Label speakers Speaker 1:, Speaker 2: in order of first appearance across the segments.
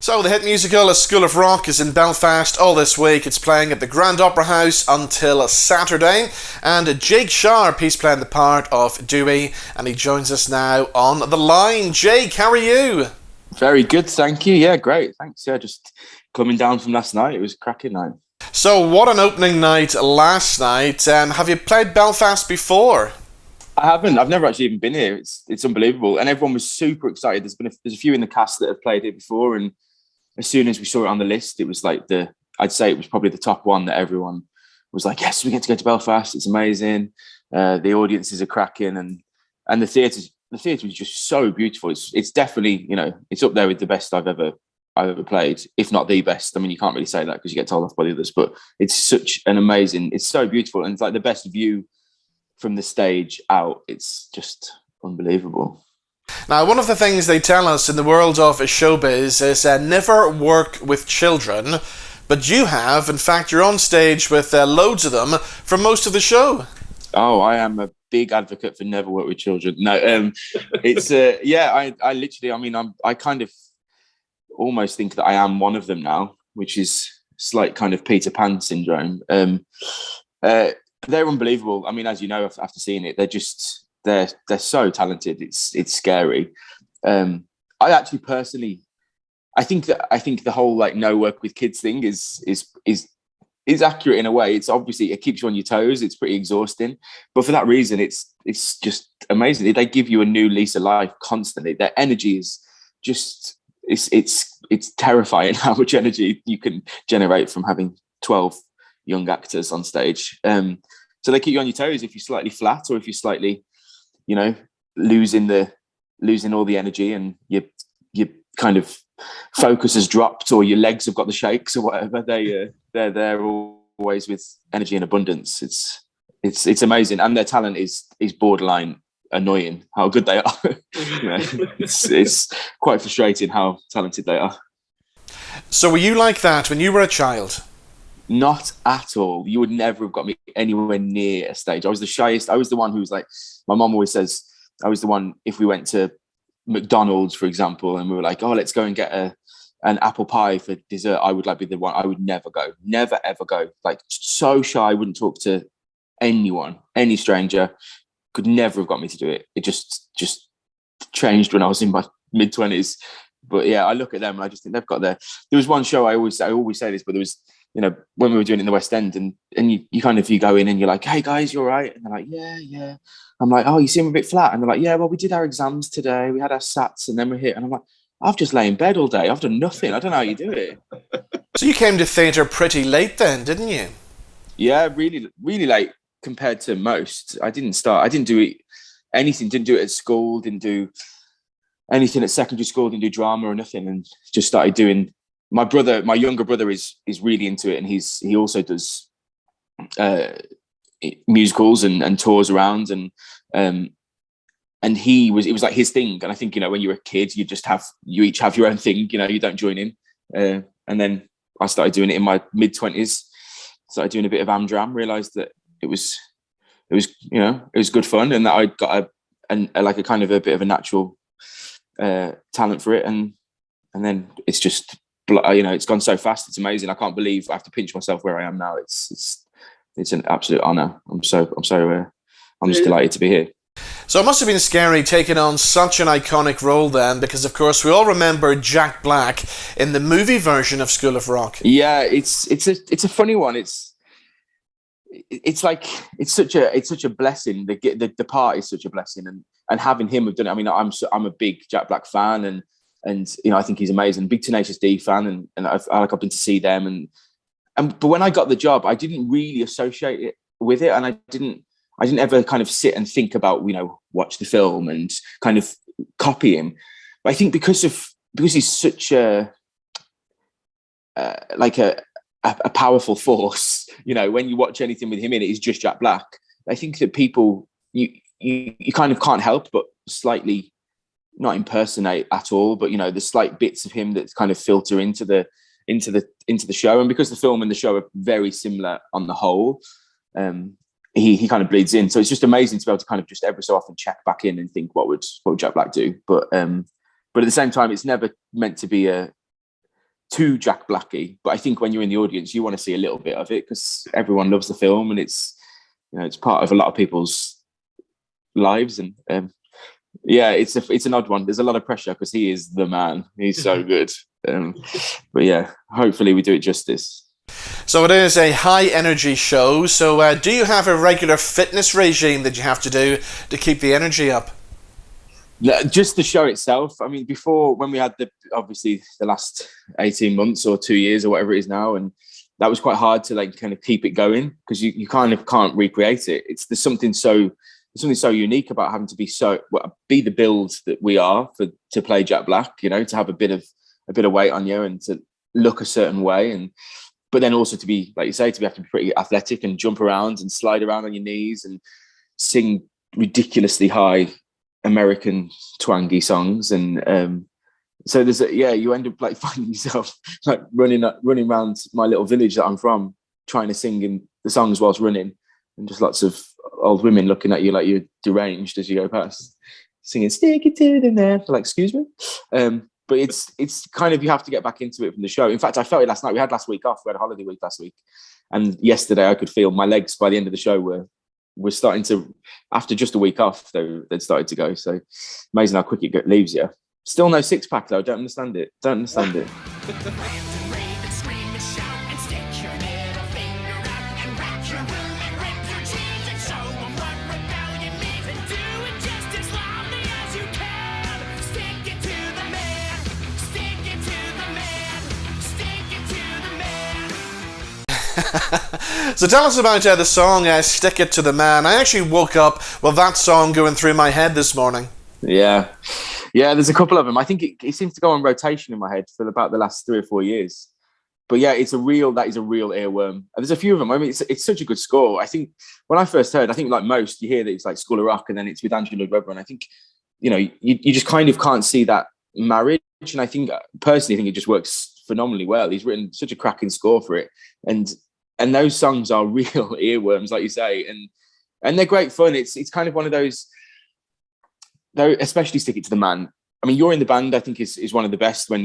Speaker 1: So the hit musical A School of Rock is in Belfast all this week. It's playing at the Grand Opera House until Saturday. And Jake Sharp, he's playing the part of Dewey, and he joins us now on the line. Jake, how are you?
Speaker 2: Very good, thank you. Yeah, great. Thanks. Yeah, just coming down from last night. It was a cracking night.
Speaker 1: So what an opening night last night. Have you played Belfast before?
Speaker 2: I haven't. I've never actually even been here. It's unbelievable, and everyone was super excited. There's a few in the cast that have played here before, and as soon as we saw it on the list, it was like I'd say it was probably the top one that everyone was like, yes, we get to go to Belfast. It's amazing. The audiences are cracking, and the theatre was just so beautiful. It's definitely, it's up there with the best I've ever played, if not the best. I mean, you can't really say that because you get told off by the others, but it's so beautiful, and it's like the best view from the stage out. It's just unbelievable.
Speaker 1: Now, one of the things they tell us in the world of showbiz is never work with children, but you have. In fact, you're on stage with loads of them for most of the show.
Speaker 2: Oh, I am a big advocate for never work with children. No, it's yeah. I literally. I mean, I kind of almost think that I am one of them now, which is slight kind of Peter Pan syndrome. They're unbelievable. I mean, as you know, after seeing it, they're so talented. It's scary. I actually personally, I think the whole like no work with kids thing is accurate in a way. It's obviously, it keeps you on your toes. It's pretty exhausting, but for that reason, it's just amazing. They give you a new lease of life constantly. Their energy is just it's terrifying how much energy you can generate from having 12 young actors on stage. So they keep you on your toes if you're slightly flat, or if you're slightly, losing all the energy, and you kind of focus has dropped, or your legs have got the shakes or whatever. They're there always with energy and abundance. It's amazing, and their talent is borderline annoying how good they are. It's quite frustrating how talented they are.
Speaker 1: So were you like that when you were a child?
Speaker 2: Not at all. You would never have got me anywhere near a stage. I was the shyest. I was the one who was like, my mom always says, I was the one, if we went to McDonald's, for example, and we were like, oh, let's go and get an apple pie for dessert, I would like be the one. I would never go, never ever go. Like, so shy, I wouldn't talk to anyone, any stranger. Could never have got me to do it. It just changed when I was in my mid-20s. But yeah, I look at them and I just think they've got there was one show, I always say this, but there was, when we were doing it in the West End, and you go in and you're like, hey guys, you're right. And they're like, yeah. I'm like, oh, you seem a bit flat. And they're like, yeah, well, we did our exams today. We had our SATs and then we're here. And I'm like, I've just lay in bed all day. I've done nothing. I don't know how you do it.
Speaker 1: So you came to theatre pretty late then, didn't you?
Speaker 2: Yeah, really, really late compared to most. I didn't do it, anything, didn't do it at school, didn't do anything at secondary school, didn't do drama or nothing, and just started doing. My younger brother is really into it, and he also does musicals and tours around, and it was like his thing. And I think, when you're a kid, you each have your own thing, you don't join in. And then I started doing it in my mid-20s, started doing a bit of Amdram, realized that it was good fun, and that I got a kind of a bit of a natural talent for it, and then it's just, it's gone so fast. It's amazing. I can't believe I have to pinch myself where I am now. It's an absolute honor. I'm just delighted to be here.
Speaker 1: So it must have been scary taking on such an iconic role then, because of course we all remember Jack Black in the movie version of School of Rock.
Speaker 2: Yeah, it's a funny one. It's like it's such a blessing. The part is such a blessing, and having him have done it. I mean, I'm a big Jack Black fan, and I think he's amazing. Big Tenacious D fan, and I've been to see them, but when I got the job, I didn't really associate it with it, and I didn't ever kind of sit and think about, watch the film and kind of copy him. But I think because he's such a powerful force, when you watch anything with him in it, he's just Jack Black. I think that people, you kind of can't help but slightly not impersonate at all, but the slight bits of him that kind of filter into the show. And because the film and the show are very similar on the whole, he kind of bleeds in. So it's just amazing to be able to kind of just every so often check back in and think, what would Jack Black do? But at the same time, it's never meant to be a too Jack Blacky, but I think when you're in the audience, you want to see a little bit of it because everyone loves the film and it's, you know, it's part of a lot of people's lives. And yeah, it's an odd one. There's a lot of pressure because he is the man. He's so good. But yeah, hopefully we do it justice.
Speaker 1: So it is a high energy show. So do you have a regular fitness regime that you have to do to keep the energy up?
Speaker 2: Just the show itself. I mean, before, when we had obviously the last 18 months or 2 years or whatever it is now, and that was quite hard to like kind of keep it going because you kind of can't recreate it. There's something so unique about having to be the build that we are to play Jack Black, you know, to have a bit of weight on you and to look a certain way, but then also to be, like you say, have to be pretty athletic and jump around and slide around on your knees and sing ridiculously high American twangy songs. And so you end up like finding yourself like running around my little village that I'm from, trying to sing in the songs whilst running, and just lots of old women looking at you like you're deranged as you go past, singing "Stick It to the Man." Like, excuse me. But it's kind of, you have to get back into it from the show. In fact, I felt it last night. We had last week off. We had a holiday week last week, and yesterday I could feel my legs by the end of the show were starting to, after just a week off, they'd started to go. So amazing how quick it leaves you. Still no six pack though. Don't understand it.
Speaker 1: So tell us about the song "Stick It to the Man." I actually woke up with that song going through my head this morning.
Speaker 2: Yeah, there's a couple of them. I think it seems to go on rotation in my head for about the last 3 or 4 years. But yeah, that is a real earworm. And there's a few of them. I mean, it's such a good score. I think when I first heard, I think like most, you hear that it's like School of Rock and then it's with Andrew Lloyd Webber. And I think, you know, you just kind of can't see that marriage. And I think, personally, I think it just works phenomenally well. He's written such a cracking score for it. And those songs are real earworms, like you say. And they're great fun. It's kind of one of those, though, especially Stick It to the Man. I mean, You're in the Band, I think, is one of the best when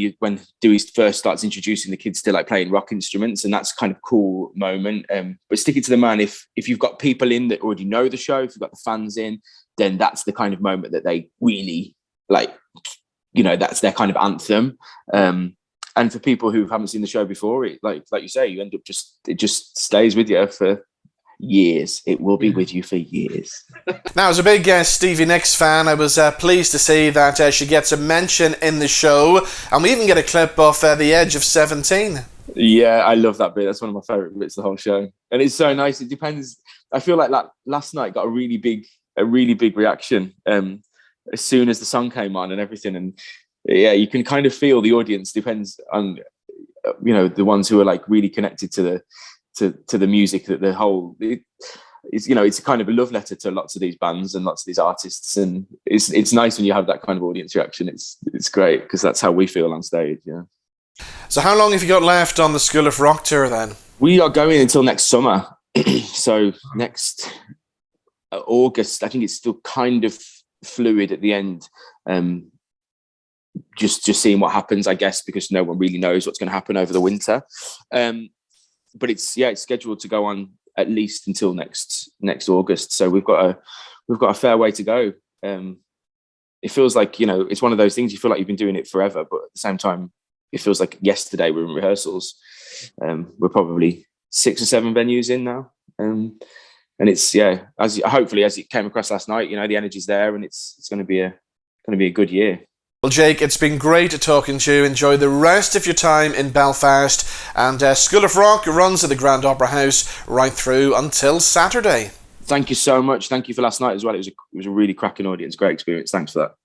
Speaker 2: Dewey first starts introducing the kids to like playing rock instruments, and that's kind of cool moment. But Stick It to the Man, if you've got people in that already know the show, if you've got the fans in, then that's the kind of moment that they really like, you know, that's their kind of anthem. And for people who haven't seen the show before, it, like you say, you end up it just stays with you for years. It will be with you for years.
Speaker 1: Now, as a big Stevie Nicks fan, I was pleased to see that she gets a mention in the show, and we even get a clip of The Edge of 17.
Speaker 2: Yeah, I love that bit. That's one of my favourite bits of the whole show, and it's so nice. It depends. I feel like last night got a really big reaction as soon as the song came on and everything, and yeah, you can kind of feel the audience depends on, you know, the ones who are like really connected to the music, that the whole it's, you know, it's kind of a love letter to lots of these bands and lots of these artists, and it's nice when you have that kind of audience reaction. It's great because that's how we feel on stage. Yeah.
Speaker 1: So how long have you got left on the School of Rock tour then? We
Speaker 2: are going until next summer. So next August. I think it's still kind of fluid at the end. Just seeing what happens, I guess, because no one really knows what's going to happen over the winter. But it's scheduled to go on at least until next August. So we've got a fair way to go. It feels like, you know, it's one of those things, you feel like you've been doing it forever, but at the same time, it feels like yesterday we were in rehearsals. We're probably 6 or 7 venues in now. And it's, hopefully, as it came across last night, you know, the energy's there, and it's going to be a good year.
Speaker 1: Well, Jake, it's been great talking to you. Enjoy the rest of your time in Belfast. And School of Rock runs at the Grand Opera House right through until Saturday.
Speaker 2: Thank you so much. Thank you for last night as well. It was a really cracking audience. Great experience. Thanks for that.